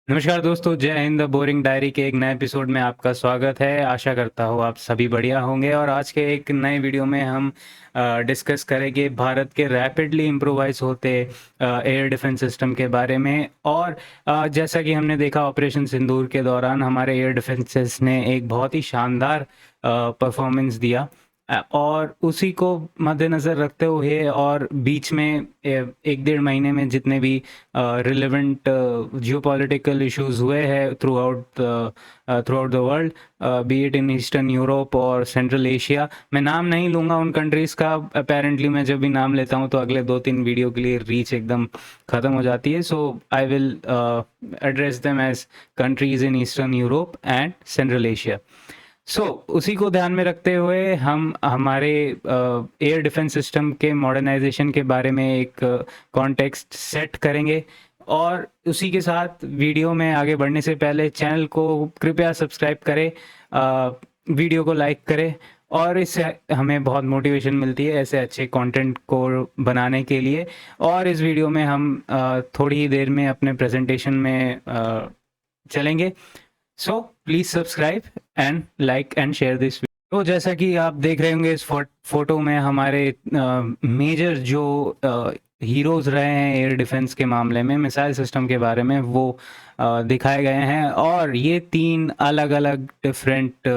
नमस्कार दोस्तों, जय हिंद। द बोरिंग डायरी के एक नए एपिसोड में आपका स्वागत है। आशा करता हूँ आप सभी बढ़िया होंगे और आज के एक नए वीडियो में हम डिस्कस करेंगे भारत के रैपिडली इम्प्रोवाइज होते एयर डिफेंस सिस्टम के बारे में। और जैसा कि हमने देखा ऑपरेशन सिंदूर के दौरान हमारे एयर डिफेंसेस ने एक बहुत ही शानदार परफॉर्मेंस दिया। और उसी को मद्देनज़र रखते हुए और बीच में एक डेढ़ महीने में जितने भी रिलेवेंट जियोपॉलिटिकल इश्यूज हुए हैं through out the world, B it in eastern Europe और सेंट्रल एशिया। मैं नाम नहीं लूँगा उन कंट्रीज़ का। अपेरेंटली मैं जब भी नाम लेता हूँ तो अगले 2-3 वीडियो के लिए रीच एकदम ख़त्म हो जाती है। So I will address them as countries in eastern Europe and central Asia. उसी को ध्यान में रखते हुए हम हमारे एयर डिफेंस सिस्टम के मॉडर्नाइजेशन के बारे में एक कॉन्टेक्स्ट सेट करेंगे। और उसी के साथ वीडियो में आगे बढ़ने से पहले चैनल को कृपया सब्सक्राइब करें, वीडियो को लाइक करें और इससे हमें बहुत मोटिवेशन मिलती है ऐसे अच्छे कंटेंट को बनाने के लिए। और इस वीडियो में हम थोड़ी ही देर में अपने प्रेजेंटेशन में चलेंगे। So please subscribe and like and share this. तो जैसा कि आप देख रहे होंगे इस फोटो में हमारे मेजर जो हीरोज रहे हैं एयर डिफेंस के मामले में मिसाइल सिस्टम के बारे में वो दिखाए गए हैं। और ये 3 अलग अलग डिफरेंट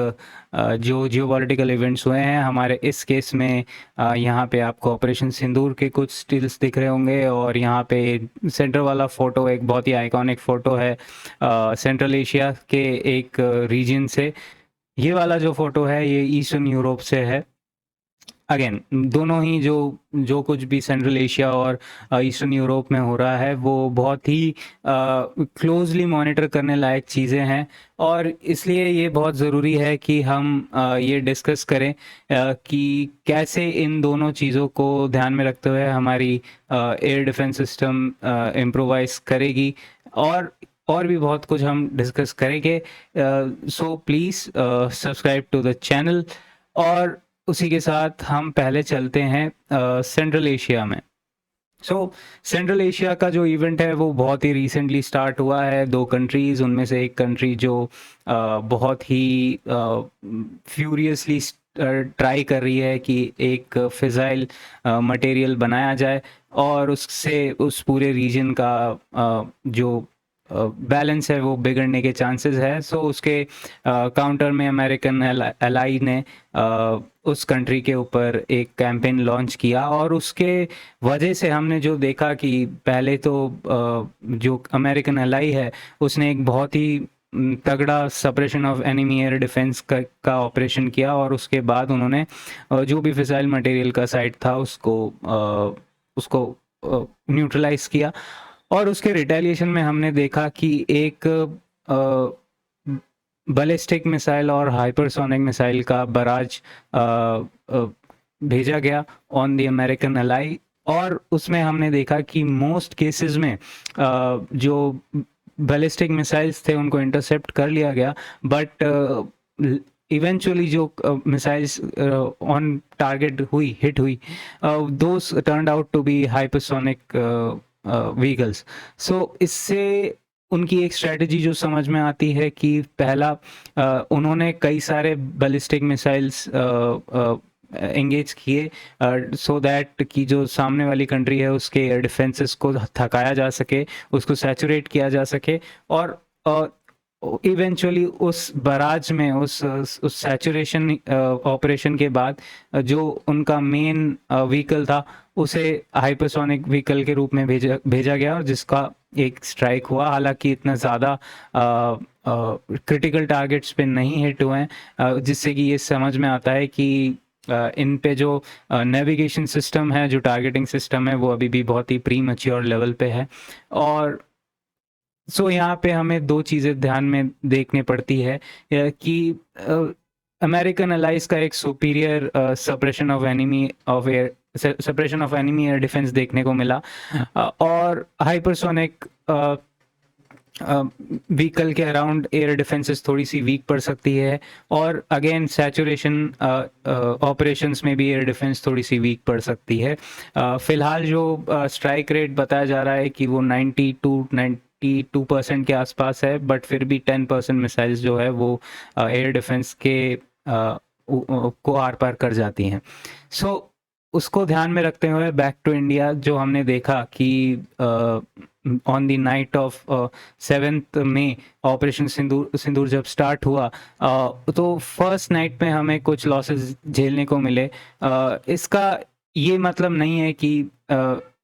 जो जियोपॉलिटिकल इवेंट्स हुए हैं हमारे इस केस में। यहाँ पे आपको ऑपरेशन सिंदूर के कुछ स्टिल्स दिख रहे होंगे और यहाँ पे सेंटर वाला फ़ोटो एक बहुत ही आइकॉनिक फ़ोटो है सेंट्रल एशिया के एक रीजन से। ये वाला जो फ़ोटो है ये ईस्टर्न यूरोप से है। अगेन दोनों ही जो कुछ भी सेंट्रल एशिया और ईस्टर्न यूरोप में हो रहा है वो बहुत ही क्लोजली मॉनिटर करने लायक चीज़ें हैं। और इसलिए ये बहुत ज़रूरी है कि हम ये डिस्कस करें कि कैसे इन दोनों चीज़ों को ध्यान में रखते हुए हमारी एयर डिफेंस सिस्टम इम्प्रोवाइज करेगी। और भी बहुत कुछ हम डिस्कस करेंगे। So please subscribe to the channel. और उसी के साथ हम पहले चलते हैं सेंट्रल एशिया में। सेंट्रल एशिया का जो इवेंट है वो बहुत ही रिसेंटली स्टार्ट हुआ है। 2 कंट्रीज़, उनमें से एक कंट्री जो बहुत ही फ्यूरियसली ट्राई कर रही है कि एक फिज़ाइल मटेरियल बनाया जाए और उससे उस पूरे रीजन का जो बैलेंस है वो बिगड़ने के चांसेस है। उसके काउंटर में अमेरिकन एलाई ने उस कंट्री के ऊपर एक कैंपेन लॉन्च किया। और उसके वजह से हमने जो देखा कि पहले तो जो अमेरिकन एलाई है उसने एक बहुत ही तगड़ा suppression of enemy air defence का ऑपरेशन किया और उसके बाद उन्होंने जो भी फिसाइल मटेरियल का साइट था उसको न्यूट्रलाइज किया। और उसके रिटेलिएशन में हमने देखा कि एक बैलिस्टिक मिसाइल और हाइपरसोनिक मिसाइल का बराज भेजा गया ऑन द अमेरिकन एलाई। और उसमें हमने देखा कि मोस्ट केसेस में जो बैलिस्टिक मिसाइल्स थे उनको इंटरसेप्ट कर लिया गया, बट इवेंचुअली जो मिसाइल्स ऑन टारगेट हिट हुई, those turned out to be hypersonic vehicles. इससे उनकी एक स्ट्रेटजी जो समझ में आती है कि पहला उन्होंने कई सारे बैलिस्टिक मिसाइल्स एंगेज किए सो दैट कि जो सामने वाली कंट्री है उसके एयर डिफेंसेस को थकाया जा सके, उसको सैचुरेट किया जा सके। और इवेंचुअली उस बराज में उस सैचुरेशन ऑपरेशन के बाद जो उनका मेन व्हीकल था उसे हाइपरसोनिक व्हीकल के रूप में भेजा गया और जिसका एक स्ट्राइक हुआ। हालांकि इतना ज़्यादा क्रिटिकल टारगेट्स पे नहीं हिट हुए हैं, जिससे कि ये समझ में आता है कि इन पे जो नेविगेशन सिस्टम है, जो टारगेटिंग सिस्टम है, वो अभी भी बहुत ही प्री मैच्योर लेवल पे है। और यहाँ पे हमें 2 चीज़ें ध्यान में देखनी पड़ती है कि अमेरिकन एलाइज का एक superior suppression of enemy air defence देखने को मिला। और हाइपरसोनिक व्हीकल के अराउंड एयर डिफेंसेस थोड़ी सी वीक पड़ सकती है। और अगेन सैचुरेशन ऑपरेशंस में भी एयर डिफेंस थोड़ी सी वीक पड़ सकती है। फिलहाल जो स्ट्राइक रेट बताया जा रहा है कि वो 90 to 92% के आसपास है, बट फिर भी 10% मिसाइल्स जो है वो एयर डिफेंस के को आर पार कर जाती हैं। सो उसको ध्यान में रखते हुए बैक टू इंडिया जो हमने देखा कि on the night of 7 May operation Sindoor जब स्टार्ट हुआ, तो फर्स्ट नाइट में हमें कुछ लॉसेस झेलने को मिले। इसका ये मतलब नहीं है कि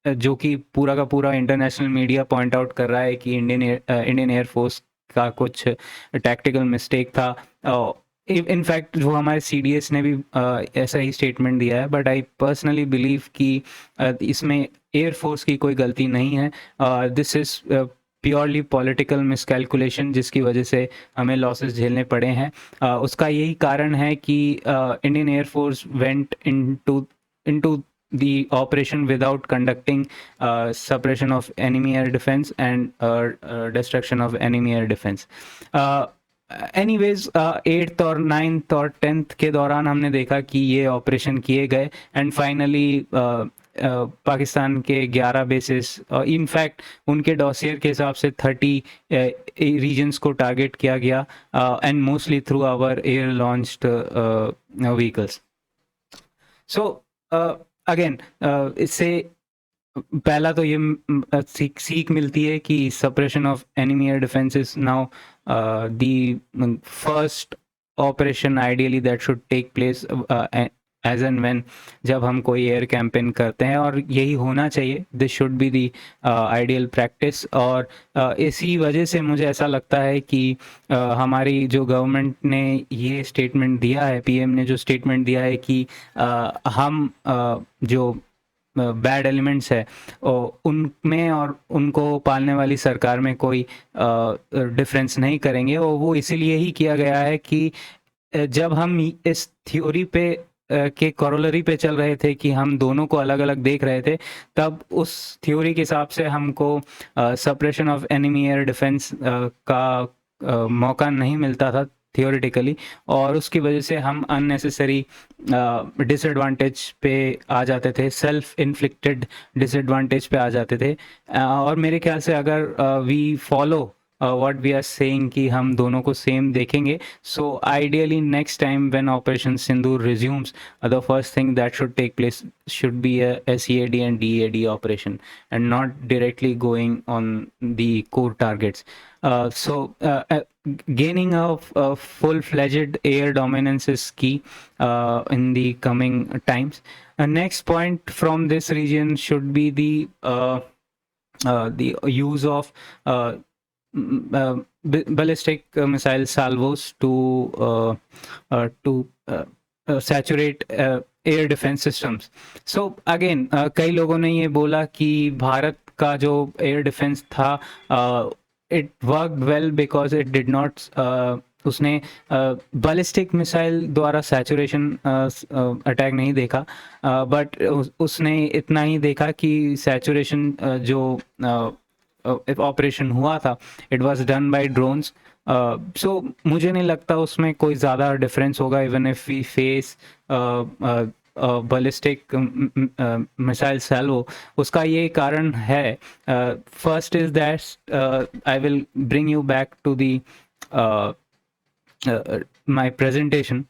जो कि पूरा का पूरा इंटरनेशनल मीडिया पॉइंट आउट कर रहा है कि इंडियन एयरफोर्स का कुछ टैक्टिकल मिस्टेक था। इनफैक्ट जो हमारे CDS ने भी ऐसा ही स्टेटमेंट दिया है, बट आई पर्सनली बिलीव कि इसमें एयरफोर्स की कोई गलती नहीं है। This is purely political miscalculation जिसकी वजह से हमें लॉसेस झेलने पड़े हैं। उसका यही कारण है कि Indian air force went into the operation without conducting suppression of enemy air defense and destruction of enemy air defense. Anyways 8th और 9th और 10th के दौरान हमने देखा कि ये ऑपरेशन किए गए एंड फाइनली पाकिस्तान के 11 बेसिस, इनफैक्ट उनके डॉसियर के हिसाब से 30 रीजन्स को टारगेट किया गया and mostly through our air launched vehicles. So again इससे पहला तो ये सीख मिलती है कि suppression of enemy air defence is now the first operation ideally that should take place as and when जब हम कोई एयर कैंपेन करते हैं, और यही होना चाहिए। This should be the ideal practice. और इसी वजह से मुझे ऐसा लगता है कि हमारी जो गवर्नमेंट ने ये स्टेटमेंट दिया है, PM ने जो स्टेटमेंट दिया है कि हम जो बैड एलिमेंट्स है उनमें और उनको पालने वाली सरकार में कोई डिफरेंस नहीं करेंगे। और वो इसीलिए ही किया गया है कि जब हम इस थ्योरी पे के कोरोलरी पे चल रहे थे कि हम दोनों को अलग अलग देख रहे थे, तब उस थ्योरी के हिसाब से हमको suppression of enemy air defence का मौका नहीं मिलता था थियोरेटिकली, और उसकी वजह से हम अननेसेसरी डिसएडवांटेज पे आ जाते थे, सेल्फ इन्फ्लिक्टेड डिसएडवांटेज पे आ जाते थे। और मेरे ख्याल से अगर we follow what we are saying कि हम दोनों को सेम देखेंगे, so ideally next time when Operation Sindoor resumes, the first thing that should take place should be a SEAD and DEAD operation and not directly going on the core targets. Gaining a full-fledged air dominance is key in the coming times. Next point from this region should be the use of ballistic missile salvos to saturate air defense systems. So again कई लोगों ने ये बोला कि भारत का जो air defense था it worked well because it did not उसने बैलिस्टिक मिसाइल द्वारा सैचुरेशन अटैक नहीं देखा, बट उसने इतना ही देखा कि सैचुरेशन जो ऑपरेशन हुआ था it was done by drones. So मुझे नहीं लगता उसमें कोई ज़्यादा डिफरेंस होगा even if we face ballistic missile salvo. उसका ये कारण है, first is that I will bring you back to the my presentation.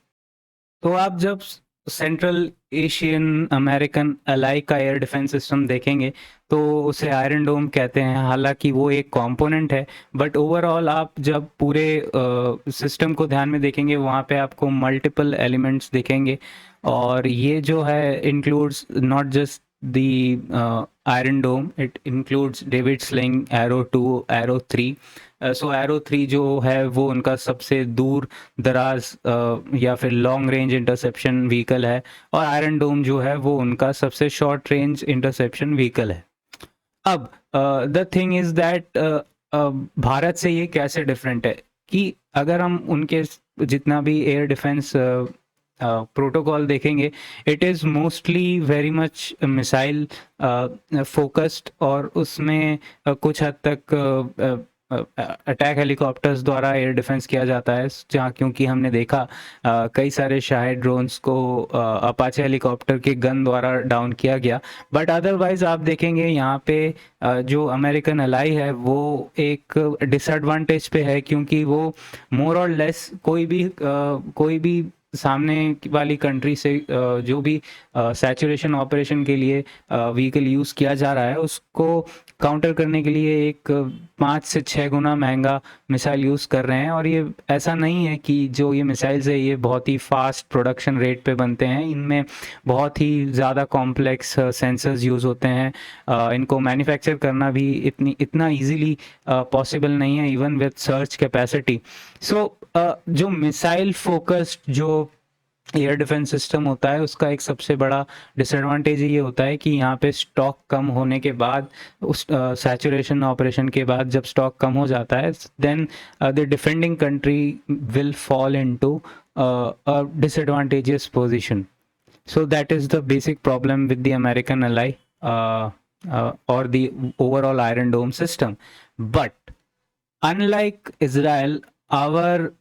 तो आप जब सेंट्रल एशियन अमेरिकन अलाई का एयर डिफेंस सिस्टम देखेंगे तो उसे आयरन डोम कहते हैं, हालांकि वो एक कंपोनेंट है, बट ओवरऑल आप जब पूरे सिस्टम को ध्यान में देखेंगे वहाँ पे आपको मल्टीपल एलिमेंट्स दिखेंगे, और ये जो है includes not just the Iron Dome, it includes David Sling, Arrow 2, Arrow 3। So Arrow 3 जो है वो उनका सबसे दूर दराज या फिर लॉन्ग रेंज इंटरसेप्शन व्हीकल है, और आयरन डोम जो है वो उनका सबसे शॉर्ट रेंज इंटरसेप्शन व्हीकल है। अब the thing is that Bharat से ये कैसे डिफरेंट है कि अगर हम उनके जितना भी एयर डिफेंस प्रोटोकॉल देखेंगे, it is mostly very much missile focused, और उसमें कुछ हद तक अटैक हेलीकॉप्टर्स द्वारा एयर डिफेंस किया जाता है, जहाँ क्योंकि हमने देखा कई सारे शाहिद ड्रोन्स को अपाचे हेलीकॉप्टर के गन द्वारा डाउन किया गया। बट अदरवाइज आप देखेंगे यहाँ पे जो अमेरिकन अलाई है वो एक डिसएडवांटेज पे है, क्योंकि वो मोर और लेस कोई भी सामने वाली कंट्री से जो भी सैचुरेशन ऑपरेशन के लिए व्हीकल यूज़ किया जा रहा है उसको काउंटर करने के लिए एक 5 से 6 गुना महंगा मिसाइल यूज़ कर रहे हैं। और ये ऐसा नहीं है कि जो ये मिसाइल्स है ये बहुत ही फास्ट प्रोडक्शन रेट पे बनते हैं, इनमें बहुत ही ज़्यादा कॉम्प्लेक्स सेंसर्स यूज़ होते हैं। इनको मैन्युफैक्चर करना भी इतना इजीली पॉसिबल नहीं है, इवन विद सर्च कैपेसिटी। सो जो मिसाइल फोकस्ड जो एयर डिफेंस सिस्टम होता है उसका एक सबसे बड़ा डिसएडवांटेज ये होता है कि यहाँ पे स्टॉक कम होने के बाद, उस सैचुरेशन ऑपरेशन के बाद जब स्टॉक कम हो जाता है, then the defending country will fall into a disadvantageous position. So that is the basic problem with the American ally or the overall Iron Dome system. But unlike Israel, our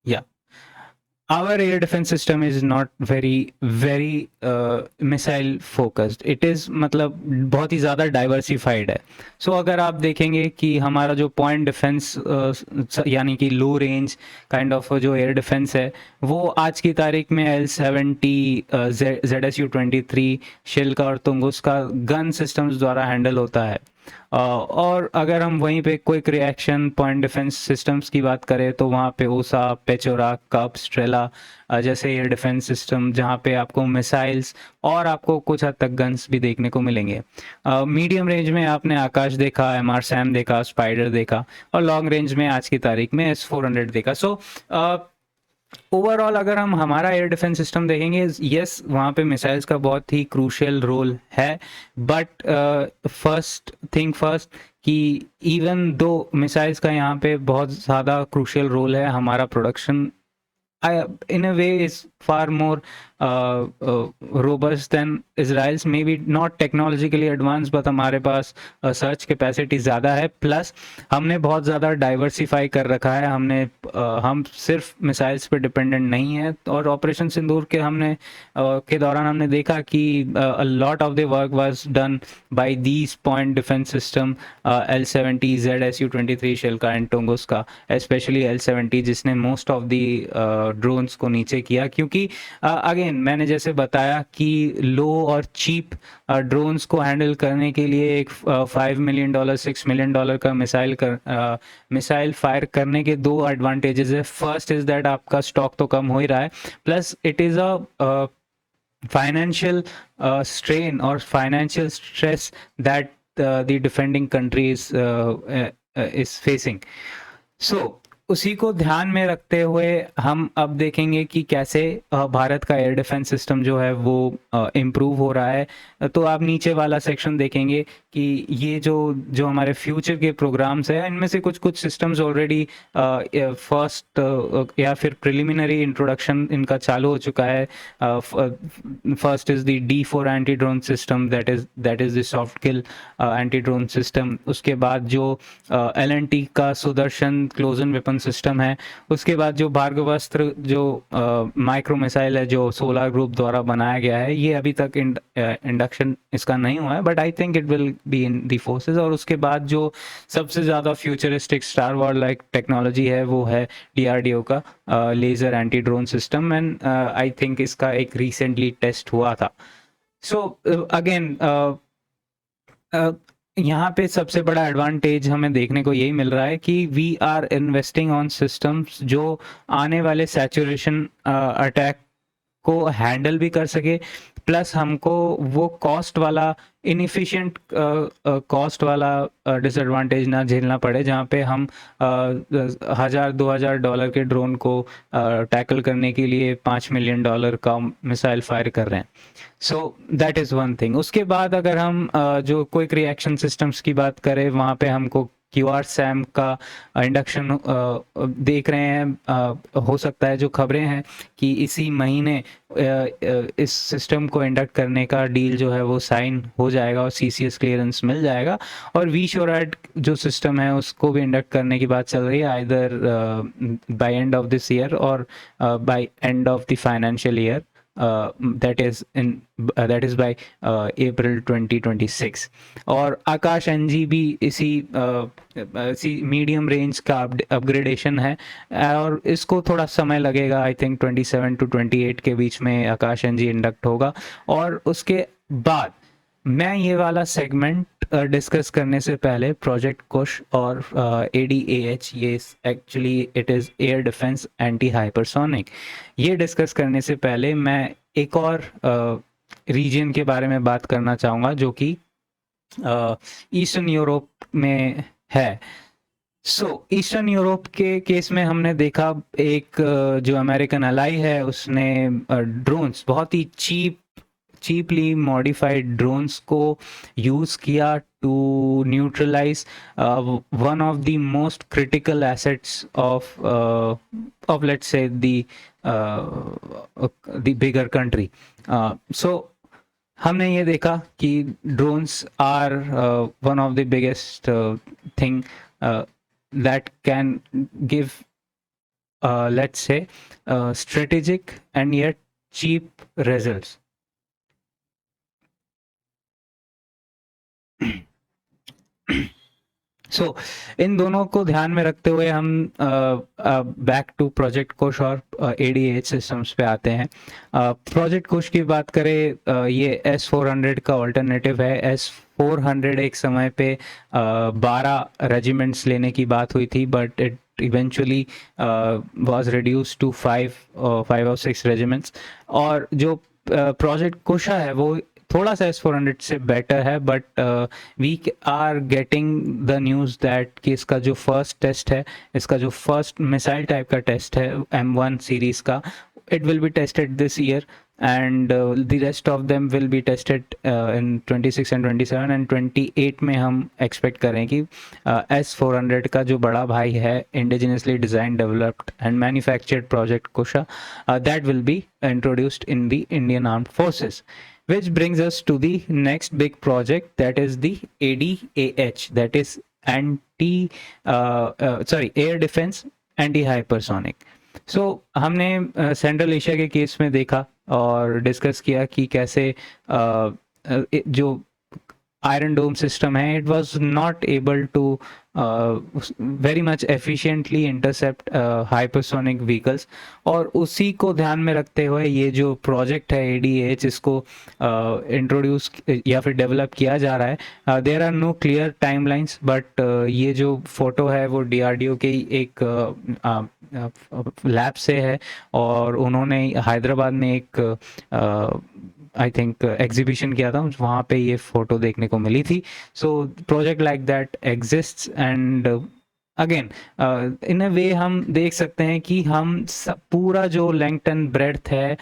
yeah, our air defense system is not very missile focused. It is मतलब बहुत ही ज़्यादा diversified है. So अगर आप देखेंगे कि हमारा जो point defense यानी कि low range kind of जो air defense है वो आज की तारीख में L-70 ZSU-23 शिल्का और तुंगुस का गन सिस्टम्स द्वारा हैंडल होता है। और अगर हम वहीं पे quick reaction point defence systems की बात करें तो वहाँ पे ओसा, पेचोरा, कप, स्ट्रेला जैसे एयर डिफेंस सिस्टम जहाँ पे आपको मिसाइल्स और आपको कुछ हद तक गन्स भी देखने को मिलेंगे। मीडियम रेंज में आपने आकाश देखा, MR सैम देखा, स्पाइडर देखा, और लॉन्ग रेंज में आज की तारीख में S-400 देखा। सो ओवरऑल अगर हम हमारा एयर डिफेंस सिस्टम देखेंगे, यस वहाँ पे मिसाइल्स का बहुत ही क्रूशियल रोल है, बट फर्स्ट थिंग फर्स्ट कि इवन दो मिसाइल्स का यहाँ पे बहुत ज़्यादा क्रूशियल रोल है, हमारा production in a way is far more robust than Israel's. Maybe not technologically advanced, but हमारे पास सर्च कैपेसिटी ज़्यादा है, प्लस हमने बहुत ज़्यादा डाइवर्सिफाई कर रखा है। हम सिर्फ मिसाइल्स पे डिपेंडेंट नहीं है। और ऑपरेशन सिंदूर के दौरान हमने देखा कि a lot of the work was done by these point defense system, L-70, ZSU-23 Shilka and Tunguska, specially L-70 जिसने मोस्ट ऑफ दी ड्रोन्स को नीचे किया, क्योंकि अगेन मैंने जैसे बताया कि लो और चीप ड्रोन्स को हैंडल करने के लिए एक $5 million $6 million का मिसाइल फायर करने के दो एडवांटेजेस है। फर्स्ट इज दैट आपका स्टॉक तो कम हो ही रहा है, plus it is a financial strain or financial stress that the defending country is facing. So उसी को ध्यान में रखते हुए हम अब देखेंगे कि कैसे भारत का एयर डिफेंस सिस्टम जो है वो इम्प्रूव हो रहा है। तो आप नीचे वाला सेक्शन देखेंगे कि ये जो हमारे फ्यूचर के प्रोग्राम्स हैं, इनमें से कुछ सिस्टम्स ऑलरेडी फर्स्ट या फिर प्रिलिमिनरी इंट्रोडक्शन इनका चालू हो चुका है। First is the D4 anti drone system, that is the soft kill anti drone system. उसके बाद जो L&T का सुदर्शन क्लोजन वेपन सिस्टम है। उसके बाद जो भार्गवास्त्र जो माइक्रो मिसाइल है जो सोलार ग्रुप द्वारा बनाया गया है, ये अभी तक इंडक्शन इसका नहीं हुआ है, but I think it will be in the forces. और उसके बाद जो सबसे ज़्यादा futuristic star war like technology है वो है DRDO का laser anti drone system, and I think इसका एक रिसेंटली टेस्ट हुआ था। सो अगेन यहाँ पे सबसे बड़ा एडवांटेज हमें देखने को यही मिल रहा है कि we are investing on systems जो आने वाले सैचुरेशन अटैक को हैंडल भी कर सके, प्लस हमको वो कॉस्ट वाला इनएफिशिएंट कॉस्ट वाला डिसएडवांटेज ना झेलना पड़े, जहाँ पे हम $1000-2000 के ड्रोन को टैकल करने के लिए $5 million का मिसाइल फायर कर रहे हैं। So that is one thing. उसके बाद अगर हम जो क्विक रिएक्शन सिस्टम्स की बात करें, वहाँ पे हमको क्यूआर सैम का इंडक्शन देख रहे हैं। हो सकता है जो खबरें हैं कि इसी महीने इस सिस्टम को इंडक्ट करने का डील जो है वो साइन हो जाएगा और सीसीएस क्लियरेंस मिल जाएगा। और वी श्योरैट जो सिस्टम है उसको भी इंडक्ट करने की बात चल रही है, either by end of this year और by end of the financial year, that is by April 2026। और आकाश एनजी भी इसी मीडियम रेंज का अपग्रेडेशन है और इसको थोड़ा समय लगेगा। आई थिंक 27 to 28 के बीच में आकाश एनजी इंडक्ट होगा। और उसके बाद मैं ये वाला सेगमेंट डिस्कस करने से पहले प्रोजेक्ट कुश और ADAH, ये actually it is air defence anti hypersonic, ये डिस्कस करने से पहले मैं एक और रीजन के बारे में बात करना चाहूँगा जो कि ईस्टर्न यूरोप में है। ईस्टर्न यूरोप के केस में हमने देखा एक जो अमेरिकन अलाई है उसने ड्रोन्स, बहुत ही चीपली मॉडिफाइड ड्रोन्स को यूज़ किया to neutralise one of the most critical assets of let's say the bigger country. हमने ये देखा कि drones are one of the biggest thing that can give let's say strategic and yet cheap results। इन दोनों को ध्यान में रखते हुए हम बैक टू प्रोजेक्ट कुश और ADAH सिस्टम्स पे आते हैं। प्रोजेक्ट कुश की बात करें, ये S400 का ऑल्टरनेटिव है। S400 एक समय पे 12 रेजिमेंट्स लेने की बात हुई थी, but it eventually was reduced to 5 or 6 regiments. और जो प्रोजेक्ट कुशा है वो थोड़ा सा S400 से बेटर है, but we are getting the news that कि इसका जो फर्स्ट टेस्ट है, इसका जो फर्स्ट मिसाइल टाइप का टेस्ट है M1 सीरीज़ का, it will be tested this year and the rest of them will be tested in 26 and 27 and 28 में हम expect करें कि S400 का जो बड़ा भाई है, indigenously designed, developed and manufactured project Kusha, that will be introduced in the Indian Armed Forces, which brings us to the next big project, that is the ADAH, that is air defense anti hypersonic। हमने central Asia के case में देखा और discuss किया कि कैसे जो Iron Dome system है, it was not able to very much efficiently intercept hypersonic vehicles. और उसी को ध्यान में रखते हुए ये जो प्रोजेक्ट है ADAH, इसको इंट्रोड्यूस या फिर डेवलप किया जा रहा है। There are no clear timelines, but ये जो फोटो है वो DRDO के एक लैब से है और उन्होंने हैदराबाद में एक आई थिंक एग्जीबिशन किया था, वहाँ पे ये फोटो देखने को मिली थी। Project like that exists and again in a way हम देख सकते हैं कि हम पूरा जो लेंथ एंड ब्रेड्थ है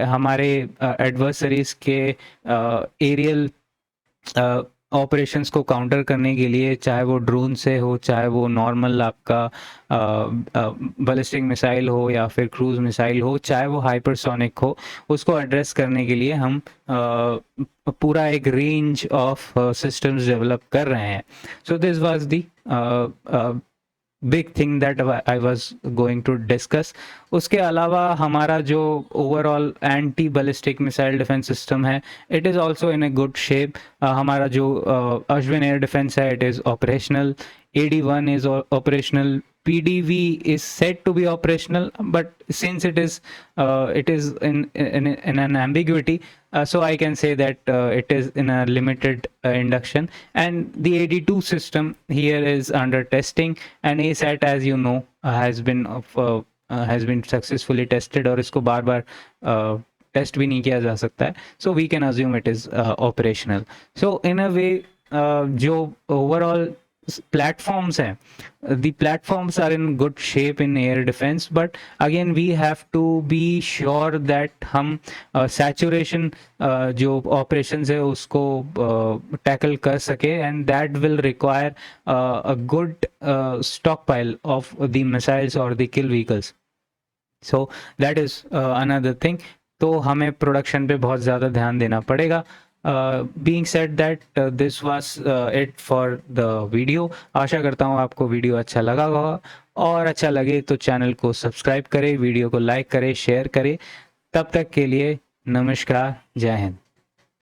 हमारे एडवर्सरीज के एरियल ऑपरेशंस को काउंटर करने के लिए, चाहे वो ड्रोन से हो, चाहे वो नॉर्मल आपका बैलिस्टिक मिसाइल हो या फिर क्रूज मिसाइल हो, चाहे वो हाइपरसोनिक हो, उसको एड्रेस करने के लिए हम पूरा एक रेंज ऑफ सिस्टम्स डेवलप कर रहे हैं। So this was the big thing that I was going to discuss. उसके अलावा हमारा जो overall anti ballistic missile defence system है, it is also in a good shape. हमारा जो अश्विन एयर डिफेंस है, it is operational. AD1 is operational. PDV is said to be operational, but since it is in an ambiguity, so I can say that it is in a limited induction. And the AD2 system here is under testing, and ASAT, as you know, has been successfully tested, और इसको बार-बार test भी नहीं किया जा सकता है, so we can assume it is operational. So in a way जो overall platforms हैं, the platforms are in good shape in air defense, but again we have to be sure that हम saturation जो operations है उसको tackle कर सके, and that will require a good stockpile of the missiles or the kill vehicles. So that is another thing. तो हमें production पे बहुत ज़्यादा ध्यान देना पड़ेगा. Being said that this was it for the video. आशा करता हूँ आपको वीडियो अच्छा लगा होगा, और अच्छा लगे तो चैनल को सब्सक्राइब करें, वीडियो को लाइक करें, शेयर करें. तब तक के लिए नमस्कार, जय हिंद.